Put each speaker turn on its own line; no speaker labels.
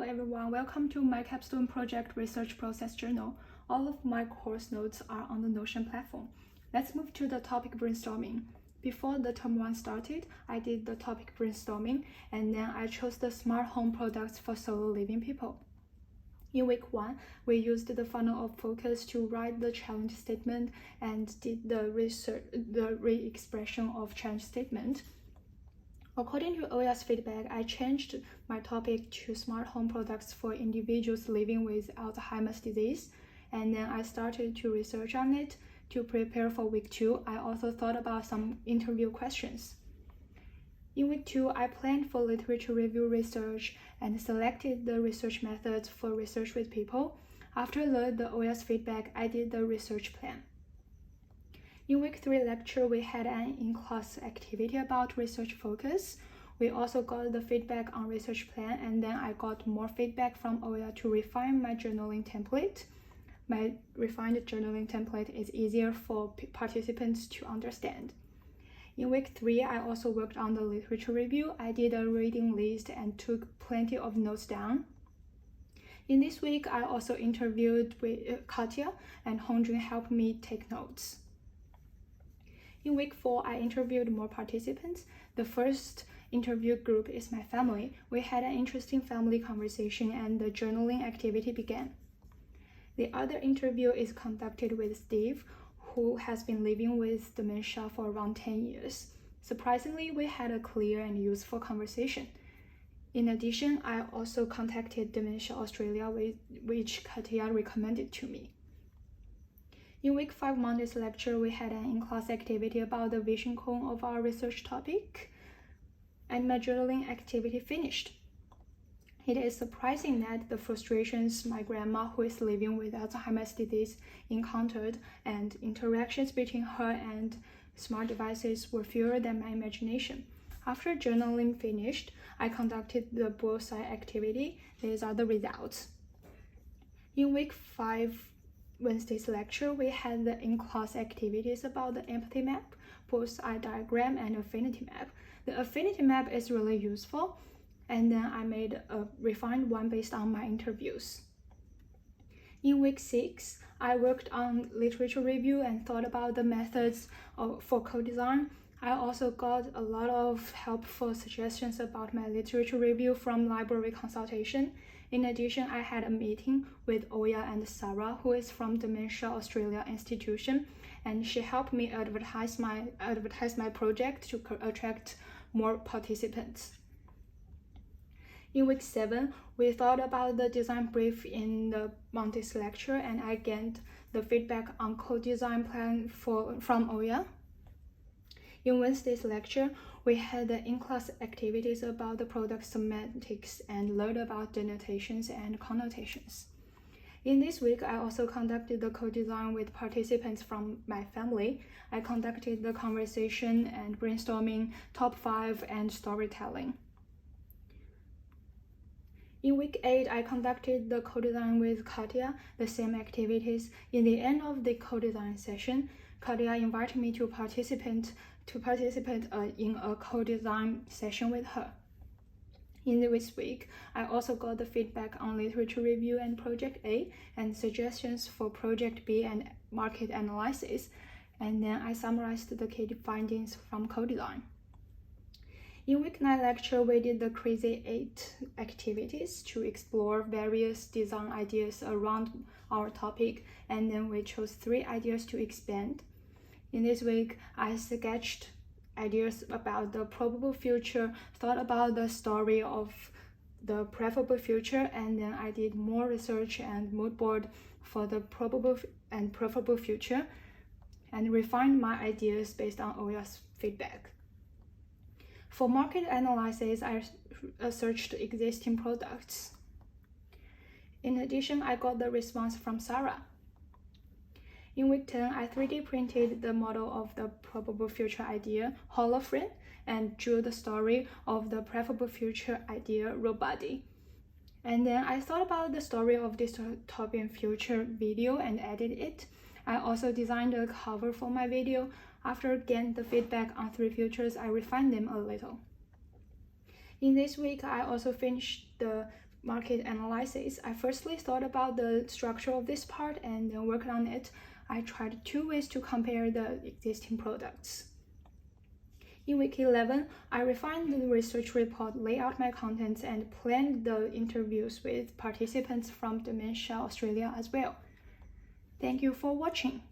everyone, welcome to my Capstone project research process journal. All of my course notes are on the Notion platform. Let's move to the topic brainstorming. Before the term 1 started, I did the topic brainstorming and then I chose the smart home products for solo living people. In week 1, we used the funnel of focus to write the challenge statement and did the re-expression of challenge statement. According to OYA's feedback, I changed my topic to smart home products for individuals living with Alzheimer's disease, and then I started to research on it. To prepare for week 2, I also thought about some interview questions. In week 2, I planned for literature review research and selected the research methods for research with people. After the OYA's feedback, I did the research plan. In week 3 lecture, we had an in-class activity about research focus. We also got the feedback on research plan, and then I got more feedback from OYA to refine my journaling template. My refined journaling template is easier for participants to understand. In week 3, I also worked on the literature review. I did a reading list and took plenty of notes down. In this week, I also interviewed with Katya, and Hongjun helped me take notes. In week 4, I interviewed more participants. The first interview group is my family. We had an interesting family conversation and the journaling activity began. The other interview is conducted with Steve, who has been living with dementia for around 10 years. Surprisingly, we had a clear and useful conversation. In addition, I also contacted Dementia Australia, which Katya recommended to me. In week 5 Monday's lecture, we had an in-class activity about the vision cone of our research topic, and my journaling activity finished. It is surprising that the frustrations my grandma, who is living with Alzheimer's disease, encountered and interactions between her and smart devices were fewer than my imagination. After journaling finished, I conducted the bullseye activity. These are the results. In week 5 Wednesday's lecture, we had the in-class activities about the empathy map, bullseye diagram, and affinity map. The affinity map is really useful, and then I made a refined one based on my interviews. In week 6, I worked on literature review and thought about the methods for co-design. I also got a lot of helpful suggestions about my literature review from library consultation. In addition, I had a meeting with Oya and Sarah, who is from Dementia Australia Institution, and she helped me advertise my project to attract more participants. In week 7, we thought about the design brief in the Monday's lecture, and I gained the feedback on co-design plan from Oya. In Wednesday's lecture, we had the in-class activities about the product semantics and learned about denotations and connotations. In this week, I also conducted the co-design with participants from my family. I conducted the conversation and brainstorming, top 5, and storytelling. In week 8, I conducted the co-design with Katya, the same activities. In the end of the co-design session, Katya invited me to participate in a co-design session with her. In this week, I also got the feedback on literature review and Project A and suggestions for Project B and market analysis, and then I summarized the key findings from co-design. In week 9 lecture, we did the Crazy 8 activities to explore various design ideas around our topic, and then we chose 3 ideas to expand. In this week, I sketched ideas about the probable future, thought about the story of the preferable future, and then I did more research and mood board for the probable and preferable future, and refined my ideas based on OYA's feedback. For market analysis, I searched existing products. In addition, I got the response from Sarah. In week 10, I 3D printed the model of the probable future idea, Holoframe, and drew the story of the preferable future idea, Robody. And then I thought about the story of this dystopian future video and edited it. I also designed a cover for my video. After getting the feedback on 3 futures, I refined them a little. In this week, I also finished the market analysis, I firstly thought about the structure of this part and then worked on it. I tried 2 ways to compare the existing products. In week 11, I refined the research report, laid out my contents, and planned the interviews with participants from Dementia Australia as well. Thank you for watching.